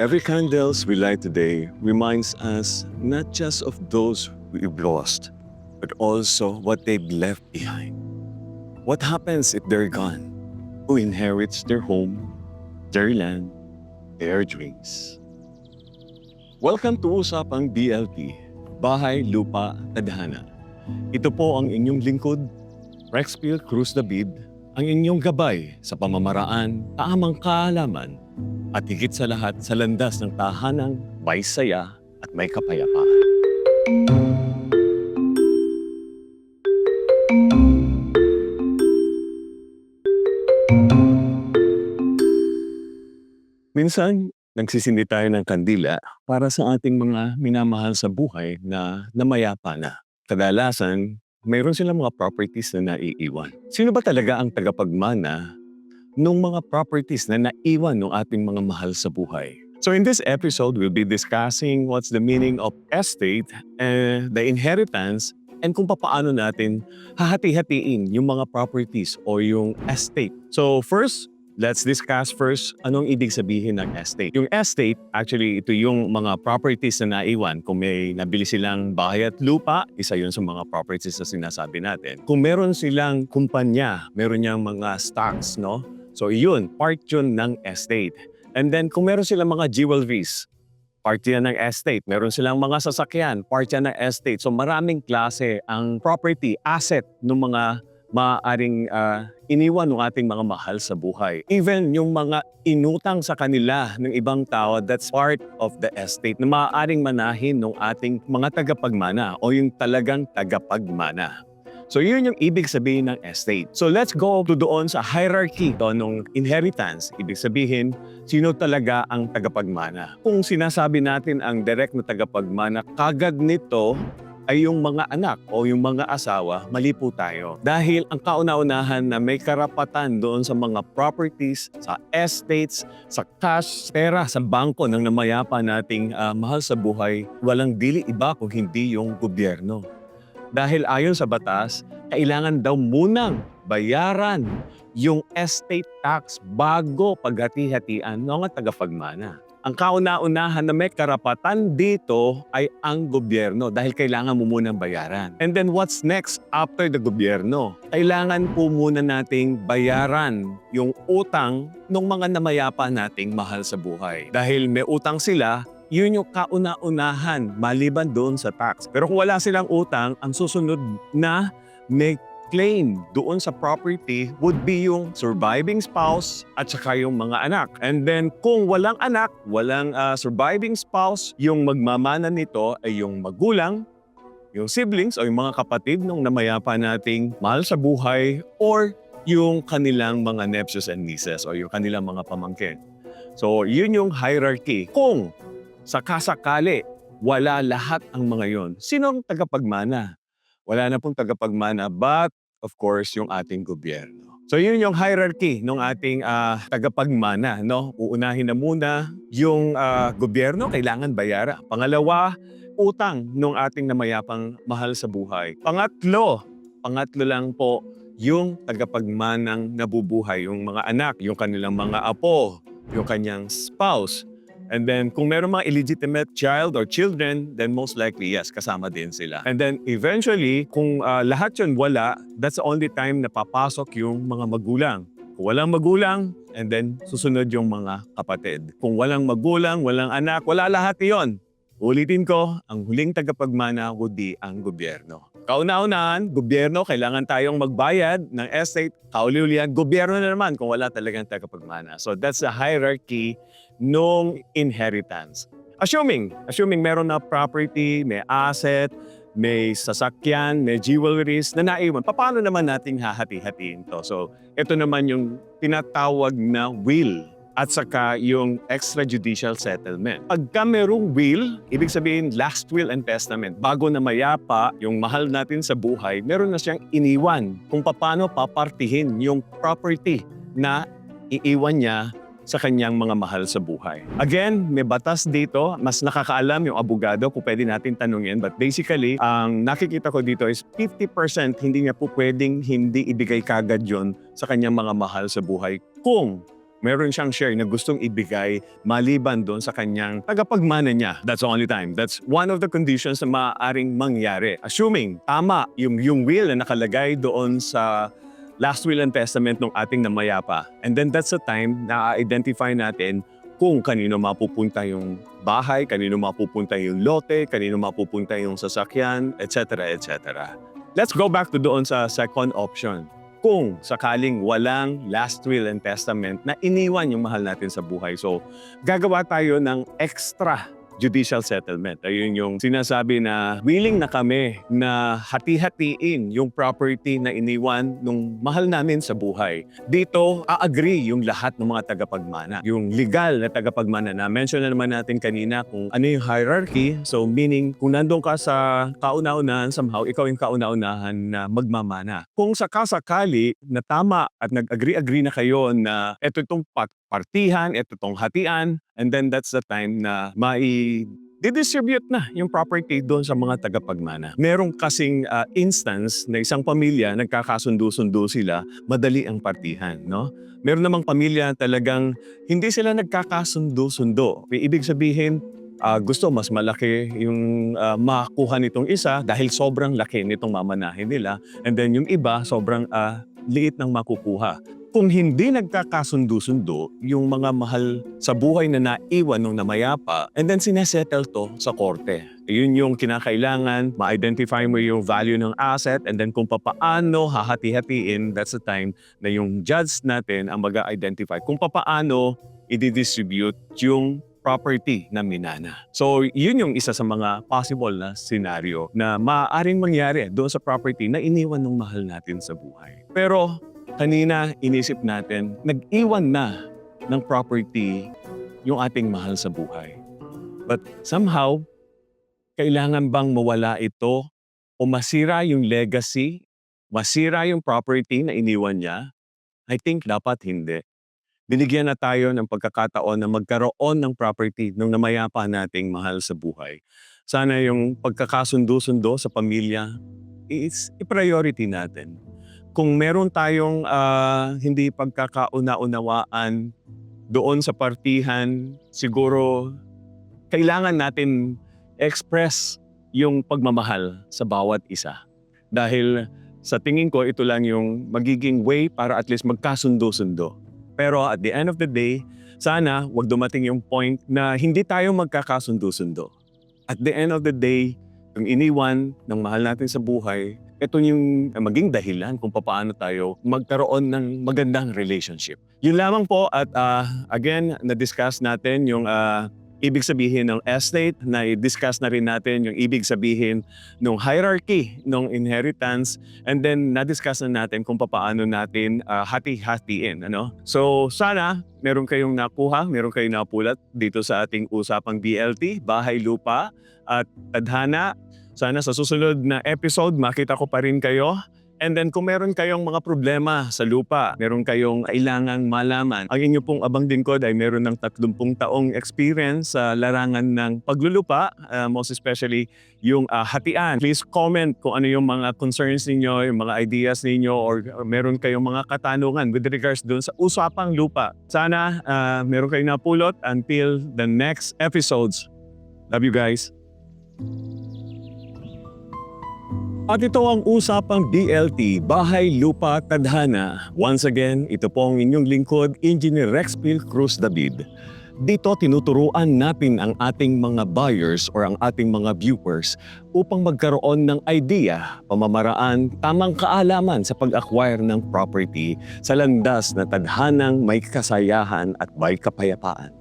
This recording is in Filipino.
Every candles we light today reminds us not just of those we've lost, but also what they've left behind. What happens if they're gone? Who inherits their home, their land, their dreams? Welcome to Usapang BLT, Bahay, Lupa, Tadhana. Ito po ang inyong lingkod, Rexfield Cruz David, ang inyong gabay sa pamamaraan, taamang kaalaman, at higit sa lahat sa landas ng tahanang may saya at may kapayapaan. Minsan, nagsisindi tayo ng kandila para sa ating mga minamahal sa buhay na namayapa na. Kadalasan, mayroon silang mga properties na naiiwan. Sino ba talaga ang tagapagmana nung mga properties na naiwan ng ating mga mahal sa buhay? So in this episode, we'll be discussing what's the meaning of estate, the inheritance, and kung paano natin hahati-hatiin yung mga properties o yung estate. So first, let's discuss first anong ibig sabihin ng estate. Yung estate, actually, ito yung mga properties na naiwan. Kung may nabili silang bahay at lupa, isa yun sa mga properties na sinasabi natin. Kung meron silang kumpanya, meron niyang mga stocks, no? So yun, part yun ng estate. And then kung meron silang mga jewelries, part yan ng estate. Meron silang mga sasakyan, part yan ng estate. So maraming klase ang property, asset ng mga maaaring iniwan ng ating mga mahal sa buhay. Even yung mga inutang sa kanila ng ibang tao, that's part of the estate na maaaring manahin ng ating mga tagapagmana o yung talagang tagapagmana. So yun yung ibig sabihin ng estate. So let's go to doon sa hierarchy nung inheritance. Ibig sabihin, sino talaga ang tagapagmana? Kung sinasabi natin ang direct na tagapagmana, kagad nito ay yung mga anak o yung mga asawa, mali po tayo. Dahil ang kauna-unahan na may karapatan doon sa mga properties, sa estates, sa cash, pera, sa bangko ng namayapa nating mahal sa buhay, walang dili iba kung hindi yung gobyerno. Dahil ayon sa batas, kailangan daw munang bayaran yung estate tax bago paghati-hatian ng tagapagmana. Ang kauna-unahan na may karapatan dito ay ang gobyerno dahil kailangan mo munang bayaran. And then what's next after the gobyerno? Kailangan po muna nating bayaran yung utang ng mga namayapa nating mahal sa buhay. Dahil may utang sila, yun yung kauna-unahan maliban doon sa tax. Pero kung wala silang utang, ang susunod na may claim doon sa property would be yung surviving spouse at saka yung mga anak. And then kung walang anak, walang surviving spouse, yung magmamana nito ay yung magulang, yung siblings o yung mga kapatid ng namayapa nating mahal sa buhay or yung kanilang mga nephews and nieces o yung kanilang mga pamangkin. So yun yung hierarchy. Kung sakasakali, wala lahat ang mga yon, sino ang tagapagmana? Wala na pong tagapagmana but of course yung ating gobyerno. So yun yung hierarchy ng ating tagapagmana, no? Uunahin na muna yung gobyerno, kailangan bayaran. Pangalawa, utang ng ating namayapang mahal sa buhay. Pangatlo lang po yung tagapagmanang nabubuhay, yung mga anak, yung kanilang mga apo, yung kanyang spouse. And then, kung meron mga illegitimate child or children, then most likely, yes, kasama din sila. And then, eventually, kung lahat yun wala, that's the only time na papasok yung mga magulang. Kung walang magulang, and then susunod yung mga kapatid. Kung walang magulang, walang anak, wala lahat yon. Ulitin ko, ang huling tagapagmana would be ang gobyerno. Kauna-unahan, gobyerno, kailangan tayong magbayad ng estate. Kauli-ulihan, gobyerno na naman kung wala talagang tagapagmana. So that's the hierarchy nung inheritance. Assuming meron na property, may asset, may sasakyan, may jewelries na naiwan, paano naman nating hahati-hatiin to? So ito naman yung tinatawag na will at saka yung extrajudicial settlement. Pagka merong will, ibig sabihin last will and testament. Bago na mayapa yung mahal natin sa buhay, meron na siyang iniwan kung paano papartihin yung property na iiwan niya sa kanyang mga mahal sa buhay. Again, may batas dito. Mas nakakaalam yung abogado kung pwede natin tanungin. But basically, ang nakikita ko dito is 50% hindi niya po pwedeng hindi ibigay kagad yon sa kanyang mga mahal sa buhay kung meron siyang share na gustong ibigay maliban doon sa kanyang tagapagmana niya. That's the only time. That's one of the conditions na maaaring mangyari. Assuming tama yung will na nakalagay doon sa last will and testament ng ating namayapa. And then that's the time na identify natin kung kanino mapupunta yung bahay, kanino mapupunta yung lote, kanino mapupunta yung sasakyan, etc. etc. Let's go back to doon sa second option. Kung sakaling walang last will and testament na iniwan yung mahal natin sa buhay. So, gagawa tayo ng extra judicial settlement. Ayun yung sinasabi na willing na kami na hati-hatiin yung property na iniwan nung mahal namin sa buhay. Dito, a-agree yung lahat ng mga tagapagmana. Yung legal na tagapagmana na mention na naman natin kanina kung ano yung hierarchy. So meaning, kung nandun ka sa kauna-unahan, somehow, ikaw yung kauna-unahan na magmamana. Kung sakasakali na tama at nag-agree-agree na kayo na eto itong partihan, ito tong hatian, and then that's the time na didistribute na yung property doon sa mga tagapagmana. Merong kasing instance na isang pamilya, nagkakasundo-sundo sila, madali ang partihan, no? Meron namang pamilya talagang hindi sila nagkakasundo-sundo. Ibig sabihin, gusto mas malaki yung makuha nitong isa dahil sobrang laki nitong mamanahin nila, and then yung iba, sobrang liit ng makukuha. Kung hindi nagkakasundo-sundo yung mga mahal sa buhay na naiwan nung namayapa, and then sinesettle to sa korte. Yun yung kinakailangan, ma-identify mo yung value ng asset, and then kung papaano hahati-hatiin, that's the time na yung judge natin ang mag-identify kung papaano i-distribute yung property na minana. So, yun yung isa sa mga possible na scenario na maaaring mangyari doon sa property na iniwan ng mahal natin sa buhay. Pero, kanina inisip natin, nag-iwan na ng property yung ating mahal sa buhay. But somehow, kailangan bang mawala ito o masira yung legacy, masira yung property na iniwan niya? I think dapat hindi. Binigyan na tayo ng pagkakataon na magkaroon ng property nung namayapa nating mahal sa buhay. Sana yung pagkakasundo-sundo sa pamilya, i-priority natin. Kung meron tayong hindi pagkakauna-unawaan doon sa partihan, siguro kailangan natin express yung pagmamahal sa bawat isa. Dahil sa tingin ko, ito lang yung magiging way para at least magkasundo-sundo. Pero at the end of the day, sana wag dumating yung point na hindi tayo magkakasundo-sundo. At the end of the day, yung iniwan ng mahal natin sa buhay, ito yung maging dahilan kung paano tayo magkaroon ng magandang relationship. Yun lamang po at again, na-discuss natin yung ibig sabihin ng estate, na-discuss na rin natin yung ibig sabihin ng hierarchy ng inheritance, and then na-discuss na natin kung paano natin hati-hatiin. Ano? So sana meron kayong nakuha, meron kayong napulat dito sa ating usapang BLT, Bahay, Lupa at Tadhana. Sana sa susunod na episode, makita ko pa rin kayo. And then kung meron kayong mga problema sa lupa, meron kayong kailangang malaman, ang inyo pong abang lingkod ay meron ng 30 taong experience sa larangan ng paglulupa, most especially yung hatian. Please comment kung ano yung mga concerns ninyo, yung mga ideas ninyo, or meron kayong mga katanungan with regards dun sa usapang lupa. Sana meron kayong napulot until the next episodes. Love you guys. At ito ang usapang BLT, Bahay, Lupa, Tadhana. Once again, ito po ang inyong lingkod, Engineer Rexpil Cruz David. Dito tinuturuan natin ang ating mga buyers or ang ating mga viewers upang magkaroon ng idea, pamamaraan, tamang kaalaman sa pag-acquire ng property sa landas na tadhanang may kasayahan at may kapayapaan.